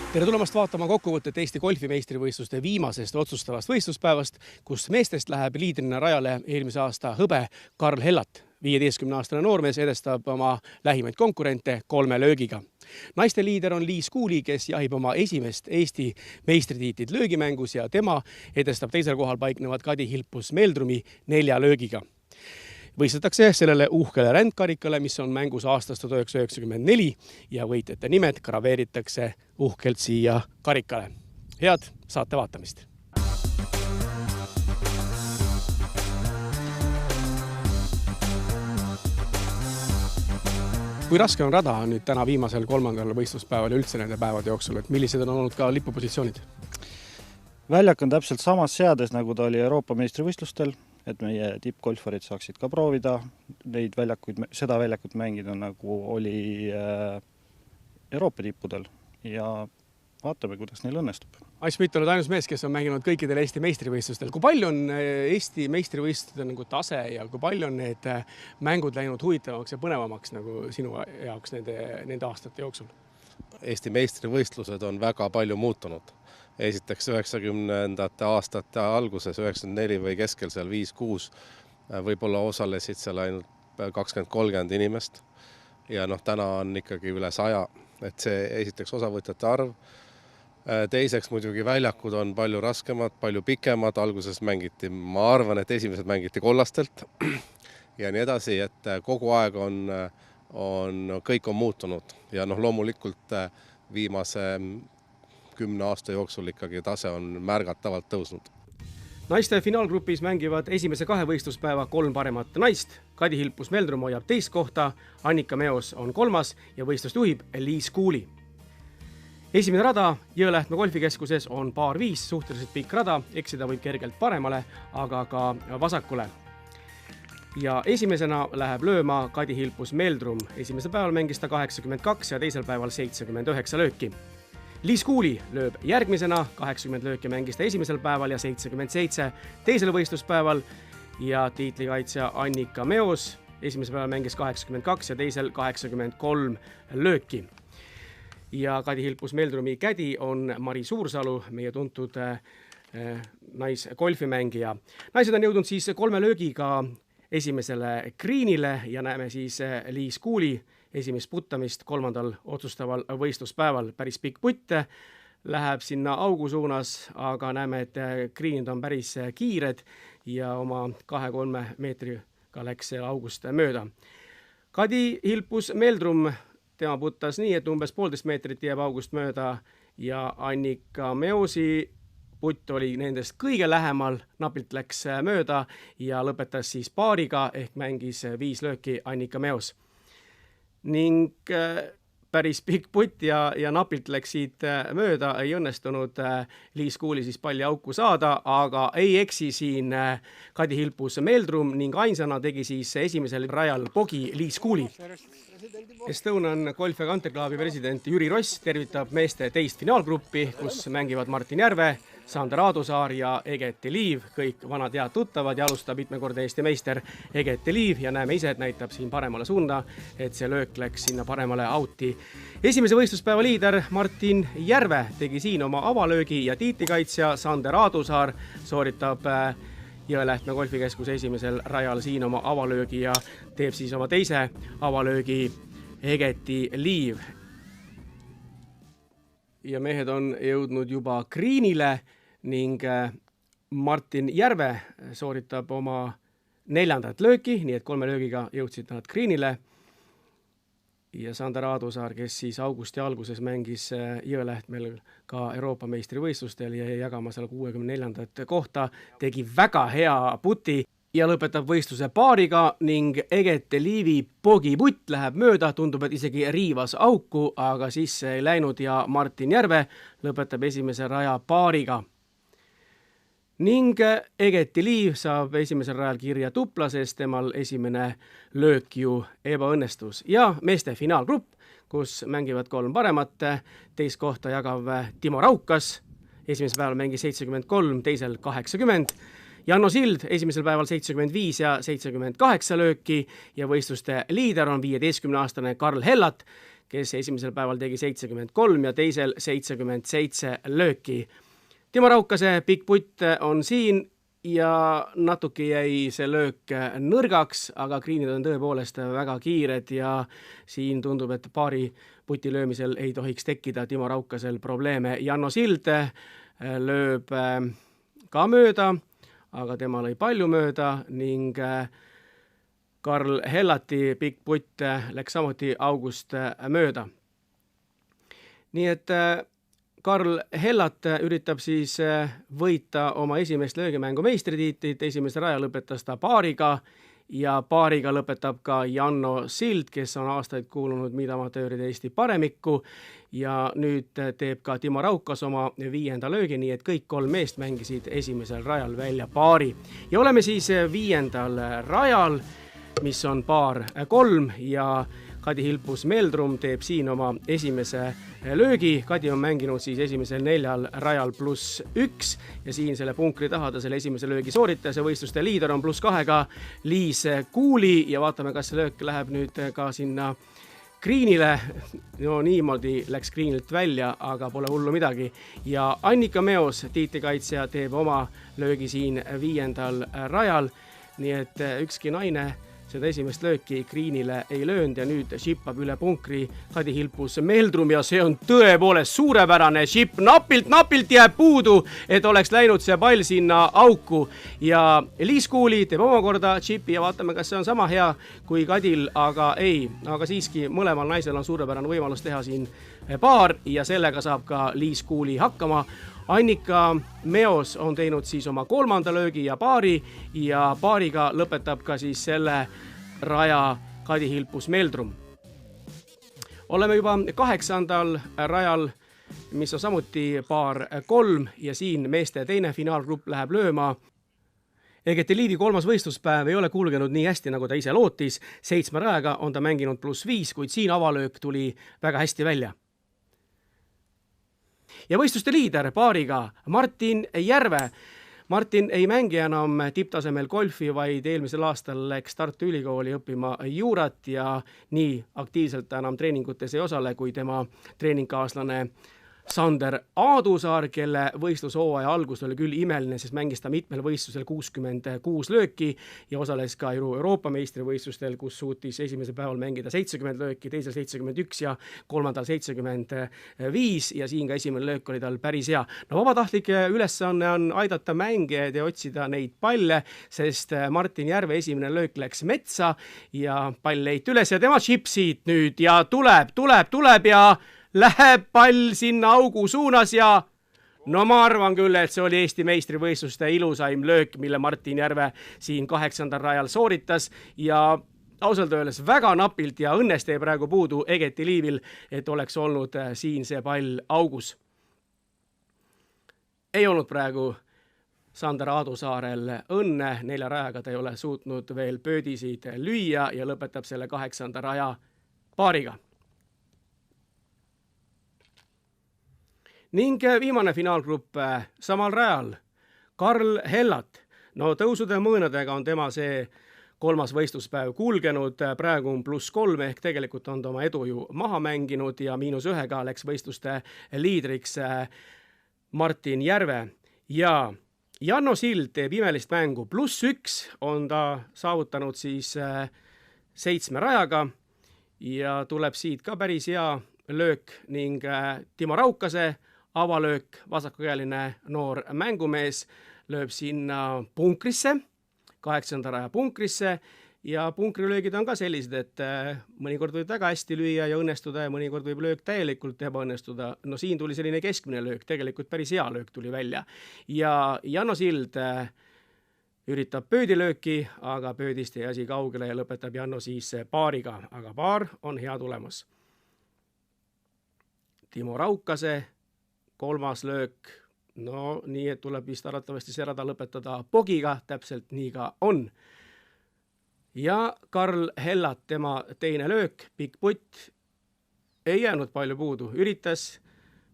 Tere tulemast vaatama kokkuvõtet Eesti golfimeistrivõistluste viimasest otsustavast võistluspäevast, kus meestest läheb liidrina rajale eelmise aasta hõbe Karl Hellat. 15-aastane noormees edestab oma lähimaid konkurente 3 löögiga. Naiste liider on Liis Kuuli, kes jahib oma esimest Eesti meistritiitlit löögimängus ja tema edestab teisel kohal paiknevad Kadi Hilpus Meldrumi 4 löögiga. Võistletakse sellele uhkele rändkarikale, mis on mängus aastast 1994 ja võitjate nimed graveeritakse uhkelt siia karikale. Head saate vaatamist! Kui raske on rada nüüd täna viimasel 3. võistluspäeval ja üldse nende päevade jooksul, et millised on olnud ka lipupositsioonid? Väljak on täpselt samas seades, nagu ta oli Euroopa meistrivõistlustel, et meie tippgolfarid saaksid ka proovida seda väljakut mängida, nagu oli Euroopa tippudel ja vaatame, kuidas neil õnnestub. Ais Pitt on ainus mees, kes on mänginud kõikidel Eesti meistrivõistlustel. Kui palju on Eesti meistrivõistluste tase ja kui palju on need mängud läinud huvitavamaks ja põnevamaks nagu sinu jaoks nende aastate jooksul? Eesti meistrivõistlused on väga palju muutunud. Esiteks 90ndate aastate alguses, 94 või keskel seal 5-6, võib-olla osalesid seal ainult 20-30 inimest. Ja täna on ikkagi üle 100, et see esiteks osavõtjate arv. Teiseks muidugi väljakud on palju raskemad, palju pikemad. Alguses mängiti, ma arvan, et esimesed mängiti kollastelt ja nii edasi, et kogu aeg kõik on muutunud. Ja loomulikult viimase 10 aasta jooksul ikkagi tase on märgatavalt tõusnud. Naiste finaalgrupis mängivad esimese 2 võistluspäeva 3 paremat naist. Kadi Hilpus Meldrum hoiab 2. kohta, Annika Meos on 3. ja võistlust juhib Liis Kuuli. Esimene rada Jõelähtme golfikeskuses on paar 5, suhteliselt pikk rada, eksida võib kergelt paremale, aga ka vasakule. Ja esimesena läheb lööma Kadi Hilpus Meldrum. Esimesel päeval mängis ta 82 ja teisel päeval 79 lööki. Liis Kuuli lööb järgmisena, 80 lööki mängis ta esimesel päeval ja 77 teisel võistluspäeval ja tiitlikaitsja Annika Meos esimesel päeval mängis 82 ja teisel 83 lööki. Ja Kadi Hilpus Meldrumi kädi on Mari Suursalu, meie tuntud naisgolfimängija. Naised on jõudnud siis 3 löögiga esimesele greenile ja näeme siis Liis Kuuli esimest puttamist 3. otsustaval võistluspäeval. Päris pikk putt läheb sinna augu suunas, aga näeme, et greenid on päris kiired ja oma 2-3 meetriga läks august mööda. Kadi Hilpus Meldrum, tema puttas nii, et umbes 1,5 meetrit jääb august mööda ja Annika Meosi putt oli nendest kõige lähemal, napilt läks mööda ja lõpetas siis paariga ehk mängis 5 lööki Annika Meos. Ning päris pikk putt ja napilt läks siit mööda, ei õnnestunud Liis Kuuli siis palli auku saada, aga ei eksi siin Kadi Hilpus Meldrum ning ainsana tegi siis esimesel rajal bogi Liis Kuuli. Estonian Golf ja Country Clubi president Jüri Ross tervitab meeste teist finaalgruppi, kus mängivad Martin Järve, Sander Aadusaar ja Egeti Liiv, kõik vanad head tuttavad ja alustab mitmekordne Eesti meister Egeti Liiv ja näeme ise, et näitab siin paremale suunda, et see löök läks sinna paremale auti. Esimese võistluspäeva liider Martin Järve tegi siin oma avalöögi ja tiitlikaitsja Sander Aadusaar sooritab Jõelähtme golfikeskuse esimesel rajal siin oma avalöögi ja teeb siis oma teise avalöögi Egeti Liiv. Ja mehed on jõudnud juba greenile ning Martin Järve sooritab oma 4. lööki, nii et 3 löögiga jõudsid nad greenile. Ja Sander Aadusaar, kes siis augusti alguses mängis Jõelähtmel ka Euroopa meistrivõistlustel ja jagama seal 64. kohta, tegi väga hea puti ja lõpetab võistluse paariga ning Egeti Liivi bogiputt läheb mööda, tundub, et isegi riivas auku, aga sisse ei läinud ja Martin Järve lõpetab esimese raja paariga. Ning Egeti Liiv saab esimesel rajal kirja tupla, sest temal esimene löök ju ebaõnnestus. Ja meeste finaalgrupp, kus mängivad 3 paremat, 2. kohta jagav Timo Raukas, esimesel päeval mängis 73, teisel 80. Janno Sild esimesel päeval 75 ja 78 lööki ja võistluste liider on 15-aastane Karl Hellat, kes esimesel päeval tegi 73 ja teisel 77 lööki. Timo Raukase pikk putt on siin ja natuke jäi see löök nõrgaks, aga greenid on tõepoolest väga kiired ja siin tundub, et paari puti löömisel ei tohiks tekkida Timo Raukasel probleeme. Janno Sild lööb ka mööda, aga tema lõi palju mööda ning Karl Hellati pikk putt läks samuti august mööda. Nii et Karl Hellat üritab siis võita oma esimest löögimängu meistritiitlit, esimese raja lõpetas ta paariga ja paariga lõpetab ka Janno Sild, kes on aastaid kuulunud miidamatööride Eesti paremikku ja nüüd teeb ka Timo Raukas oma 5. löögi, nii et kõik 3 meest mängisid esimesel rajal välja paari. Ja oleme siis 5. rajal, mis on paar 3 ja Kadi Hilpus Meldrum teeb siin oma esimese löögi. Kadi on mänginud siis esimesel 4 rajal +1 ja siin selle punkri taha ta selle esimese löögi sooritas ja võistluste liider on +2 Liis Kuuli ja vaatame, kas see löök läheb nüüd ka sinna greenile. No niimoodi läks greenilt välja, aga pole hullu midagi. Ja Annika Meos, tiitlikaitsja, teeb oma löögi siin 5. rajal, nii et ükski naine seda esimest lööki greenile ei löönud ja nüüd shippab üle punkri Kadi Hilpus Meldrum ja see on tõepoolest suurepärane shipp. Napilt jääb puudu, et oleks läinud see pall sinna auku ja Liis Kuuli teeb omakorda shippi ja vaatame, kas see on sama hea kui Kadil, aga ei. Aga siiski mõlemal naisel on suurepärane võimalus teha siin paar ja sellega saab ka Liis Kuuli hakkama. Annika Meos on teinud siis oma 3. löögi ja paariga lõpetab ka siis selle raja Kadi Hilpus Meldrum. Oleme juba 8. rajal, mis on samuti paar 3 ja siin meeste teine finaalgrupp läheb lööma. Egeti Liivi 3. võistluspäev ei ole kulgenud nii hästi, nagu ta ise lootis. 7 rajaga on ta mänginud +5, kuid siin avalöök tuli väga hästi välja. Ja võistluste liider paariga Martin Järve. Martin ei mängi enam tipptasemel golfi, vaid eelmisel aastal läks Tartu Ülikooli õppima juurat ja nii aktiivselt enam treeningutes ei osale kui tema treeningkaaslane Sander Aadusaar, kelle võistlushooaja algus oli küll imeline, sest mängis ta mitmel võistlusel 66 lööki ja osales ka Euroopa meistrivõistlustel, kus suutis esimesel päeval mängida 70 lööki, teisel 71 ja 3. 75 ja siin ka esimene löök oli tal päris hea. No vabatahtlike ülesanne on aidata mängijaid ja otsida neid palle, sest Martin Järve esimene löök läks metsa ja pall leiti üles ja tema chipsid nüüd ja tuleb ja läheb pall sinna augu suunas ja no ma arvan küll, et see oli Eesti meistrivõistluste ilusaim löök, mille Martin Järve siin 8. rajal sooritas ja ausalt öeldes väga napilt ja õnnest ei praegu puudu Egeti Liivil, et oleks olnud siin see pall augus. Ei olnud praegu Sander Aadusaarel õnne, 4 rajaga ta ei ole suutnud veel pöödisid lüüa ja lõpetab selle 8. raja paariga. Ning viimane finaalgrupp samal rajal, Karl Hellat. No tõusude mõõnadega on tema see 3. võistluspäev kulgenud, praegu on +3 ehk tegelikult on ta oma edu ju maha mänginud ja -1 läks võistluste liidriks Martin Järve. Ja Janno Sild teeb imelist mängu, +1 on ta saavutanud siis 7 rajaga ja tuleb siit ka päris hea löök ning Timo Raukase avalöök, vasakukäeline noor mängumees, lööb sinna punkrisse, 8. raja punkrisse ja punkrilöögid on ka sellised, et mõnikord võib väga hästi lüüa ja õnnestuda ja mõnikord võib löök täielikult ebaõnnestuda. No siin tuli selline keskmine löök, tegelikult päris hea löök tuli välja. Ja Janno Sild üritab pöödilööki, aga pöödist jäi asi kaugele ja lõpetab Janno siis paariga, aga paar on hea tulemus. Timo Raukase 3. löök, no nii, et tuleb vist arvatavasti see rada lõpetada pogiga, täpselt nii ka on. Ja Karl Hellat, tema teine löök, pikk putt, ei jäänud palju puudu, üritas,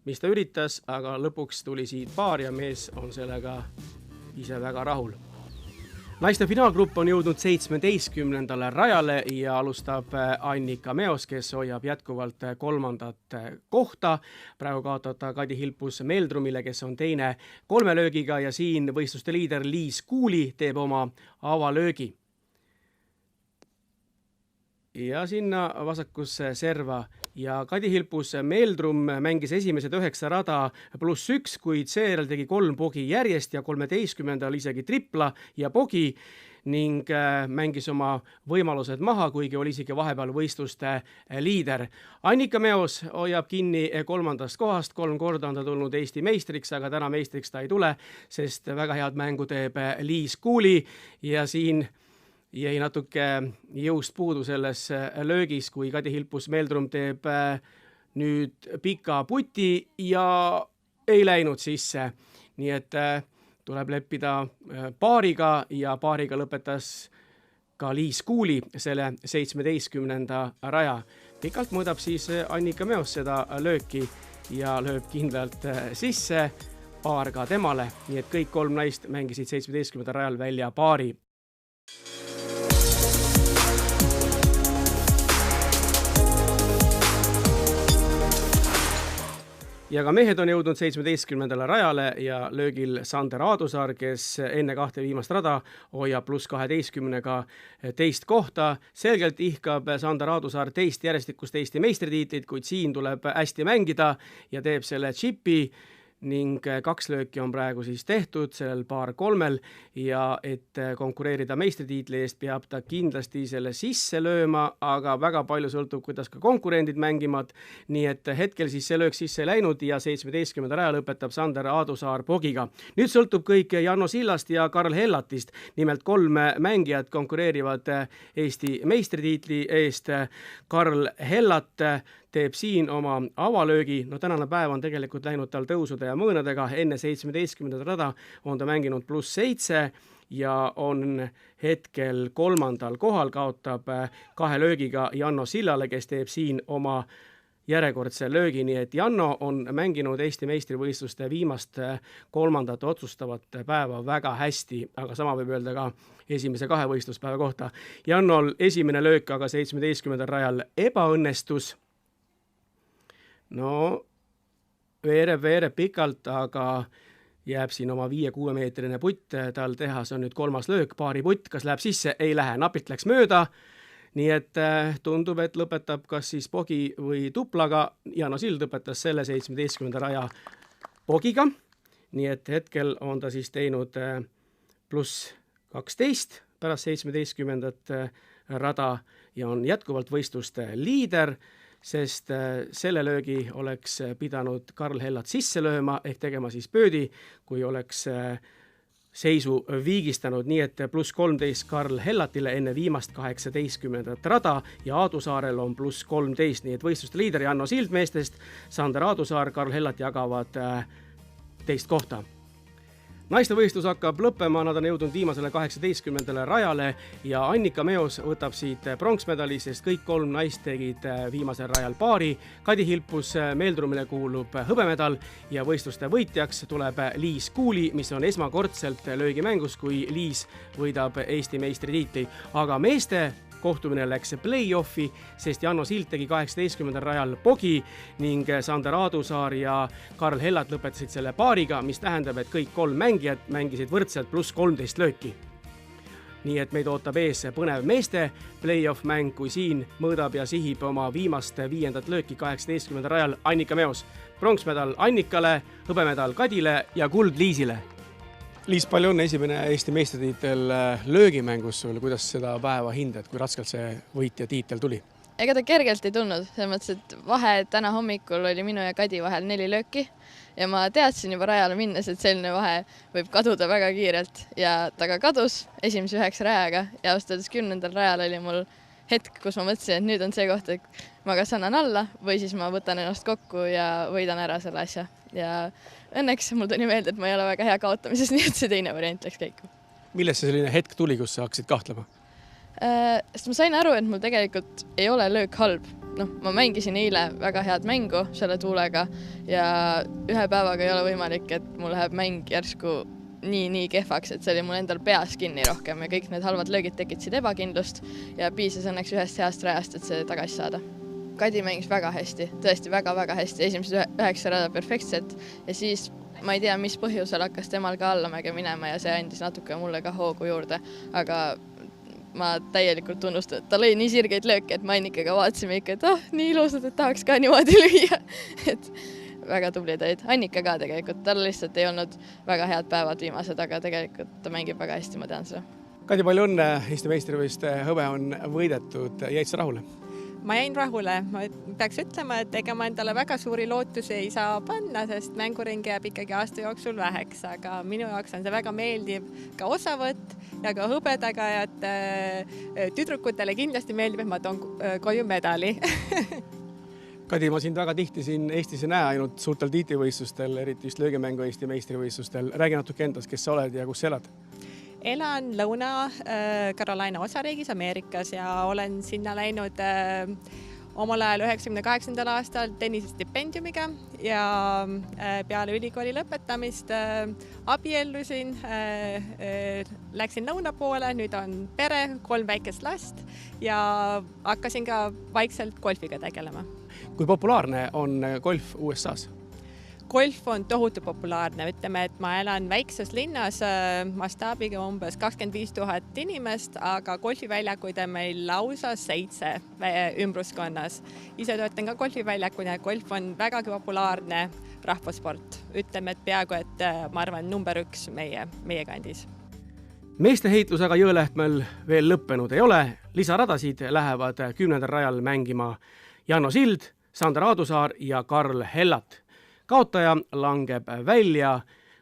mis ta üritas, aga lõpuks tuli siit paar ja mees on sellega ise väga rahul. Naiste finaalgrupp on jõudnud 17. rajale ja alustab Annika Meos, kes hoiab jätkuvalt 3. kohta. Praegu kaotada Kadi Hilpus Meeldrumile, kes on teine 3 löögiga ja siin võistluste liider Liis Kuuli teeb oma avalöögi. Ja sinna vasakusse serva ja Kadi Hilpus Meeldrum mängis esimesed 9 rada +1, kuid seejärel tegi 3 pogi järjest ja 13. isegi tripla ja pogi ning mängis oma võimalused maha, kuigi oli isegi vahepeal võistluste liider. Annika Meos hoiab kinni 3. kohast, 3 korda on ta tulnud Eesti meistriks, aga täna meistriks ta ei tule, sest väga head mängu teeb Liis Kuuli ja siin jäi natuke jõust puudu selles löögis, kui Kadi Hilpus Meeldrum teeb nüüd pika puti ja ei läinud sisse. Nii et tuleb leppida paariga ja paariga lõpetas ka Liis Kuuli selle 17. raja. Pikalt mõõdab siis Annika Meos seda lööki ja lööb kindlalt sisse, paar ka temale. Nii et kõik 3 naist mängisid 17. rajal välja paari. Ja ka mehed on jõudnud 17. rajale ja löögil Sander Aadusaar, kes enne 2 viimast rada hoiab +12-ga teist kohta. Selgelt ihkab Sander Aadusaar teist järjestikust Eesti meistritiitlit, kuid siin tuleb hästi mängida ja teeb selle chipi ning 2 lööki on praegu siis tehtud sellel paar 3 ja et konkureerida meistritiitli eest peab ta kindlasti selle sisse lööma, aga väga palju sõltub, kuidas ka konkurendid mängivad. Nii et hetkel siis see löök sisse ei läinud ja 17. raja lõpetab Sander Aadusaar pogiga. Nüüd sõltub kõik Janno Sillast ja Karl Hellatist. Nimelt 3 mängijat konkureerivad Eesti meistritiitli eest. Karl Hellat teeb siin oma avalöögi. No tänane päev on tegelikult läinud tal tõusude ja mõõnadega. Enne 17. rada on ta mänginud +7 ja on hetkel 3. kohal, kaotab 2 löögiga Janno Sillale, kes teeb siin oma järjekordse löögi, nii et Janno on mänginud Eesti meistrivõistluste viimast 3. otsustavat päeva väga hästi, aga sama võib öelda ka esimese 2 võistluspäeva kohta. Jannol esimene löök aga 17. rajal ebaõnnestus. No, veereb pikalt, aga jääb siin oma 5-6 meetrine putt tal teha. See on nüüd 3. löök, paari putt, kas läheb sisse? Ei lähe, napilt läks mööda. Nii et tundub, et lõpetab kas siis pogi või tuplaga. Janno Sild lõpetas selle 17. raja pogiga. Nii et hetkel on ta siis teinud +12 pärast 17. rada ja on jätkuvalt võistluste liider, sest selle löögi oleks pidanud Karl Hellat sisse lööma ehk tegema siis pöödi, kui oleks seisu viigistanud, nii et +13 Karl Hellatile enne viimast 18. rada ja Aadusaarel on +13, nii et võistluste liider Janno Sild meestest, Sander Aadusaar, Karl Hellat jagavad teist kohta. Naiste võistlus hakkab lõppema, nad on jõudnud viimasele 18. rajale ja Annika Meos võtab siit pronksmedali, sest kõik 3 naist tegid viimasel rajal paari. Kadi Hilpus Meeldrumile kuulub hõbemedal ja võistluste võitjaks tuleb Liis Kuuli, mis on esmakordselt löögimängus, kui Liis võidab Eesti meistritiitli. Aga meeste kohtumine läks play-offi, sest Janno Sild tegi 18. rajal pogi ning Sander Aadusaar ja Karl Hellat lõpetasid selle paariga, mis tähendab, et kõik 3 mängijat mängisid võrdselt +13 lööki. Nii et meid ootab ees põnev meeste play-off mäng, kui siin mõõdab ja sihib oma viimast 5. lööki 18. rajal Annika Meos. Pronksmedal Annikale, hõbemedal Kadile ja kuld Liisile. Liis, palju on esimene Eesti meistritiitel löögimängus sul, kuidas seda päeva hindad, kui raskelt see võit ja tiitel tuli? Ega ta kergelt ei tulnud, selles mõttes, et vahe täna hommikul oli minu ja Kadi vahel 4 lööki ja ma teadsin juba rajale minnes, et selline vahe võib kaduda väga kiirelt ja ta ka kadus esimese 9 rajaga ja ausalt 10. rajal oli mul hetk, kus ma mõtlesin, et nüüd on see koht, et ma kas annan alla või siis ma võtan ennast kokku ja võidan ära selle asja. Ja õnneks mul tuli meelde, et ma ei ole väga hea kaotamises, nii et see teine variant läks käiku. Millest see selline hetk tuli, kus sa hakkasid kahtlema? Sest ma sain aru, et mul tegelikult ei ole löök halb. Ma mängisin eile väga head mängu selle tuulega ja ühe päevaga ei ole võimalik, et mul läheb mäng järsku nii kehvaks, et see oli mul endal peas kinni rohkem ja kõik need halvad löögid tekitasid ebakindlust ja piisas õnneks ühest heast rajast, et see tagasi saada. Kadi mängis väga hästi, tõesti väga-väga hästi, esimesed 9 rada perfektselt ja siis ma ei tea, mis põhjusel hakkas temal ka allamäge minema ja see andis natuke mulle ka hoogu juurde, aga ma täielikult tunnustan, et ta lõi nii sirgeid lööke, et Annikaga vaatasime ikka, et nii ilusad, et tahaks ka niimoodi lüüa. Et väga tublid olid. Annika ka tegelikult, tal lihtsalt ei olnud väga head päevad viimased, aga tegelikult ta mängib väga hästi, ma tean seda. Kadi, palju õnne, Eesti meistrivõistluste hõbe on võidetud, jäid sa rahule? Ma jäin rahule, ma peaks ütlema, et ega ma endale väga suuri lootusi ei saa panna, sest mänguringi jääb ikkagi aasta jooksul väheks, aga minu jaoks on see väga meeldiv ka osavõtt ja ka hõbedaga, et tüdrukutele kindlasti meeldib, et ma toon koju medali. Kadi, ma sind väga tihti siin Eestis ei näe, ainult suurtel tiitlivõistlustel, eriti just löögimängu Eesti meistrivõistlustel. Räägi natuke endast, kes sa oled ja kus sa elad? Elan Lõuna-Carolina osariigis Ameerikas ja olen sinna läinud omal ajal 98. aastal tennisestipendiumiga ja peale ülikooli lõpetamist abiellusin, läksin lõuna poole, nüüd on pere, 3 väikest last ja hakkasin ka vaikselt golfiga tegelema. Kui populaarne on golf USA-s? Golf on tohutu populaarne, ütleme, et ma elan väikses linnas mastaabiga umbes 25 000 inimest, aga golfiväljakuid on meil lausa 7 ümbruskonnas. Ise töötan ka golfiväljakuna ja golf on vägagi populaarne rahvasport. Ütleme, et peaaegu, et ma arvan, number 1 meie kandis. Meeste heitlus aga Jõelähtmel veel lõppenud ei ole. Lisaradasid lähevad 10. rajal mängima Janno Sild, Sander Aadusaar ja Karl Hellat. Kaotaja langeb välja,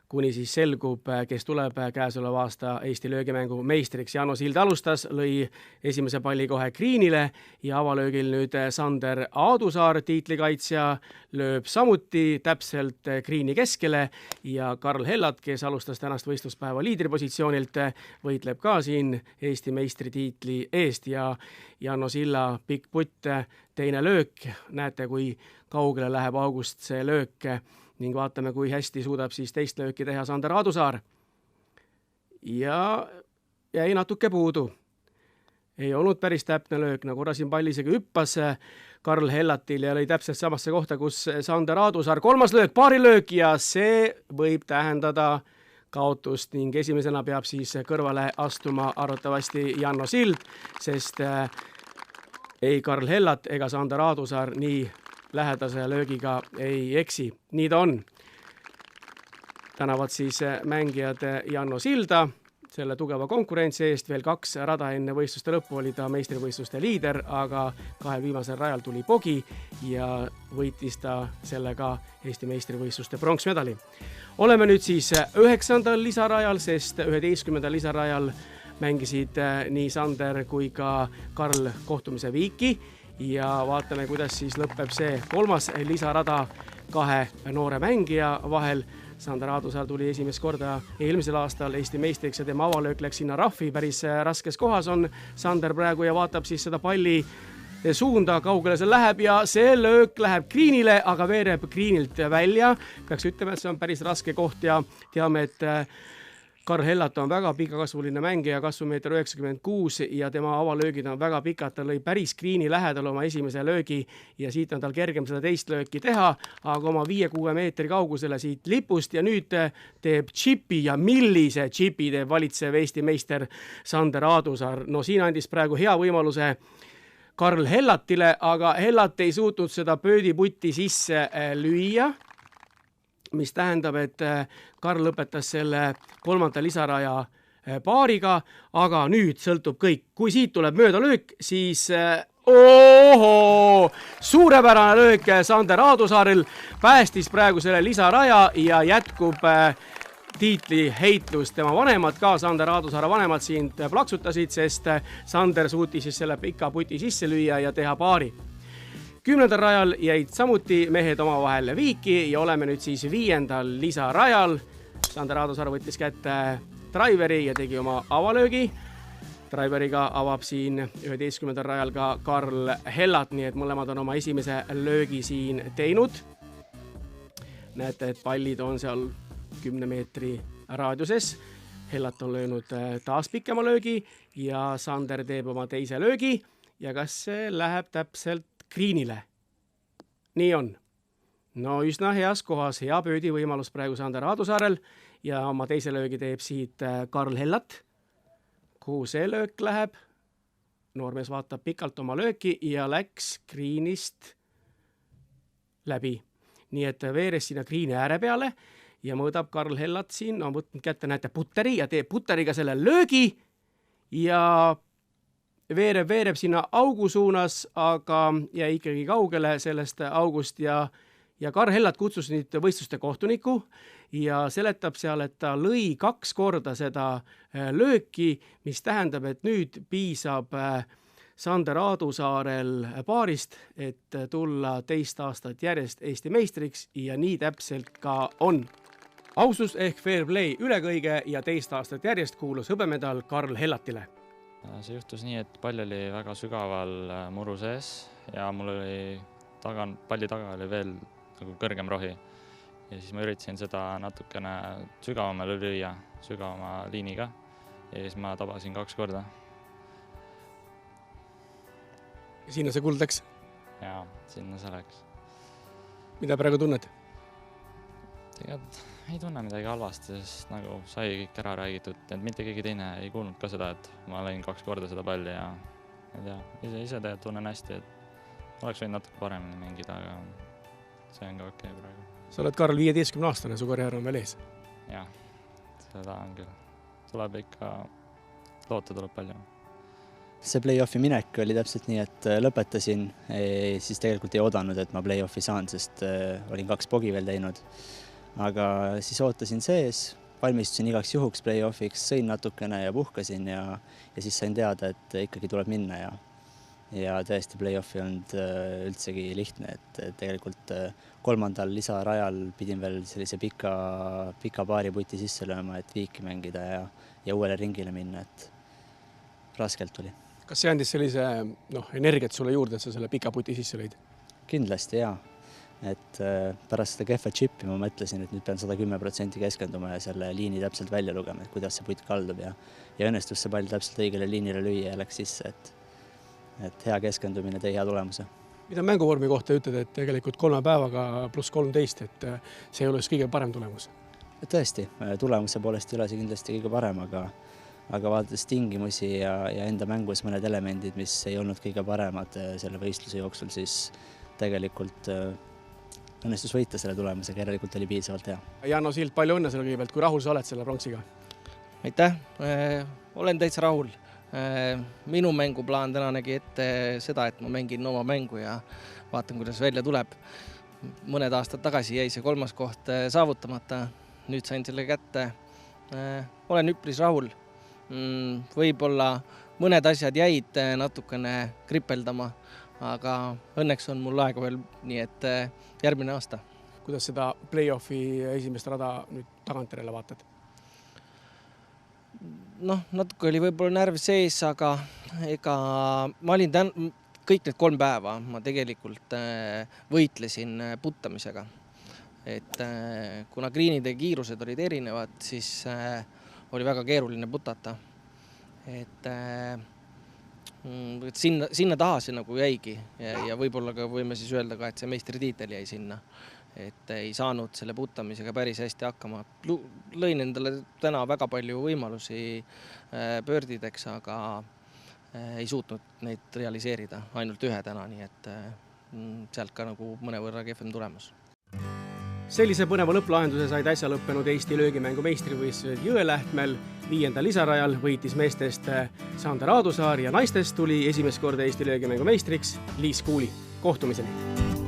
kuni siis selgub, kes tuleb käesoleva aasta Eesti löögimängu meistriks. Janno Sild alustas, lõi esimese palli kohe Greenile ja avalöögil nüüd Sander Aadusaar, tiitlikaitsja, lööb samuti täpselt Greeni keskele ja Karl Hellat, kes alustas tänast võistluspäeva liidripositsioonilt, võitleb ka siin Eesti meistritiitli eest ja Janno Silla pikk putt, teine löök. Näete, kui kaugele läheb august see löök ning vaatame, kui hästi suudab siis teist lööki teha Sander Aadusaar. Ja jäi natuke puudu. Ei olnud päris täpne löök, nagu korra siin pallisega hüppas Karl Hellatil ja lõi täpselt samasse kohta, kus Sander Aadusaar. 3. löök, paarilöök ja see võib tähendada kaotust ning esimesena peab siis kõrvale astuma arvatavasti Janno Sild, sest ei Karl Hellat ega Sander Aadusaar nii lähedase löögiga ei eksi. Nii ta on. Tänavad siis mängijad Janno Silda selle tugeva konkurentsi eest. Veel 2 rada enne võistluste lõppu oli ta meistrivõistluste liider, aga 2 viimasel rajal tuli pogi ja võitis ta sellega Eesti meistrivõistluste pronksmedali. Oleme nüüd siis 9. lisarajal, sest 11. lisarajal mängisid nii Sander kui ka Karl kohtumise viiki ja vaatame, kuidas siis lõpeb see 3. lisarada 2 noore mängija vahel. Sander Aadusaar tuli esimest korda eelmisel aastal Eesti meistriks ja tema avalöök läks sinna rahvi. Päris raskes kohas on Sander praegu ja vaatab siis seda palli suunda, kaugele see läheb ja see löök läheb Greenile, aga veereb Greenilt välja. Peaks ütlema, et see on päris raske koht ja teame, et Karl Hellat on väga pikakasvuline mängija, kasvumeeter 96 ja tema avalöögid on väga pikad. Ta lõi päris Greeni lähedal oma esimese löögi ja siit on tal kergem seda teist lööki teha, aga oma 5-6 meetri kaugusele siit lipust ja nüüd teeb chipi ja millise chipi teeb valitsev Eesti meister Sander Aadusaar. No siin andis praegu hea võimaluse Karl Hellatile, aga Hellat ei suutnud seda pöödiputti sisse lüüa, mis tähendab, et Karl lõpetas selle 3. lisaraja paariga, aga nüüd sõltub kõik. Kui siit tuleb mööda löök, siis suurepärane löök Sander Aadusaaril, päästis praegu selle lisaraja ja jätkub tiitli heitlus. Tema vanemad ka, Sander Aadusaare vanemad siin plaksutasid, sest Sander suutis siis selle pika puti sisse lüüa ja teha paari. 10. rajal jäid samuti mehed omavahel viiki ja oleme nüüd siis 5. lisarajal. Sander Aadusaar võttis kätte driveri ja tegi oma avalöögi. Driveriga avab siin 11. rajal ka Karl Hellat, nii et mõlemad on oma esimese löögi siin teinud. Näete, et pallid on seal 10 meetri raadiuses. Hellat on löönud taas pikema löögi ja Sander teeb oma teise löögi ja kas see läheb täpselt greenile? Nii on. No üsna heas kohas, hea pöödi võimalus praegu Sander Aadusaarel ja oma teise löögi teeb siit Karl Hellat. Kuhu see löök läheb? Noormees vaatab pikalt oma lööki ja läks greenist läbi. Nii et veeres sinna greeni ääre peale ja mõõdab Karl Hellat siin, on võtnud kätte, näete, putteri ja teeb putteriga selle löögi ja veereb sinna augu suunas, aga jäi ikkagi kaugele sellest august ja Karl Hellat kutsus nüüd võistluste kohtuniku ja seletab seal, et ta lõi 2 korda seda lööki, mis tähendab, et nüüd piisab Sander Aadusaarel paarist, et tulla 2 aastat järjest Eesti meistriks ja nii täpselt ka on. Ausus ehk fair play üle kõige ja 2 aastat järjest kuulus hõbemedal Karl Hellatile. See juhtus nii, et pall oli väga sügaval muru sees ja mul oli palli taga oli veel nagu kõrgem rohi. Ja siis ma üritasin seda natukene sügavamale lüüa, sügavama liiniga ja siis ma tabasin 2 korda. Ja sinna see kuld läks? Jaa, sinna see läks. Mida praegu tunned? Tegelikult ei tunne midagi halvasti, sest nagu sai kõik ära räägitud, et mitte keegi teine ei kuulnud ka seda, et ma lõin 2 korda seda palli ja ise tegelikult tunnen hästi, et oleks võinud natuke paremini mängida, aga see on ka okei praegu. Sa oled, Karl, 15-aastane, su karjäär on veel ees? Jah, seda on küll. Tuleb ikka, loota tuleb palju. See play-offi minek oli täpselt nii, et lõpetasin, siis tegelikult ei oodanud, et ma play-offi saan, sest olin 2 pogi veel teinud. Aga siis ootasin sees, valmistusin igaks juhuks play-offiks, sõin natukene ja puhkasin ja siis sain teada, et ikkagi tuleb minna ja tõesti play-offi on üldsegi lihtne, et tegelikult 3. lisarajal pidin veel sellise pika paariputi sisse lööma, et viiki mängida ja uuele ringile minna, et raskelt tuli. Kas see andis sellise energiat sulle juurde, et sa selle pika puti sisse lõid? Kindlasti jaa. Et pärast seda kehva chippi ma mõtlesin, et nüüd pean 110% keskenduma ja selle liini täpselt välja lugema, et kuidas see putt kaldub ja õnnestus see pall täpselt õigele liinile lüüa ja läks sisse, et hea keskendumine tõi hea tulemuse. Mida mänguvormi kohta ütled, et tegelikult 3 päevaga pluss 13, et see ei ole kõige parem tulemus? Tõesti, tulemuse poolest ei ole see kindlasti kõige parem, aga vaadates tingimusi ja enda mängus mõned elemendid, mis ei olnud kõige paremad selle võistluse jooksul, siis tegelikult õnnestus võita selle tulemusega, järelikult oli piisavalt hea. Janno Sild, palju õnne selle kõigepealt, kui rahul sa oled selle pronksiga? Aitäh, olen täitsa rahul. Minu mänguplaan täna nägi ette seda, et ma mängin oma mängu ja vaatan, kuidas välja tuleb. Mõned aastad tagasi jäi see 3. koht saavutamata, nüüd sain selle kätte. Olen üpris rahul. Võib-olla mõned asjad jäid natukene kripeldama, aga õnneks on mul aega veel, nii et järgmine aasta. Kuidas seda play-offi esimest rada nüüd tagantjärele vaatad? Natuke oli võib-olla närv sees, aga ma olin kõik need 3 päeva, ma tegelikult võitlesin puttamisega. Et kuna greenide kiirused olid erinevad, siis oli väga keeruline putata. Et sinna taha see nagu jäigi ja võib-olla ka võime siis öelda ka, et see meistritiitel jäi sinna. Et ei saanud selle puttamisega päris hästi hakkama. Lõin endale täna väga palju võimalusi pöördideks, aga ei suutnud neid realiseerida, ainult 1 täna, nii et sealt ka nagu mõnevõrra kehvem tulemus. Sellise põneva lõpplahenduse said äsja lõppenud Eesti löögimängu meistrivõistlused Jõelähtmel. 5. lisarajal võitis meestest Sander Aadusaar ja naistest tuli esimest korda Eesti löögimängu meistriks Liis Kuuli. Kohtumiseni!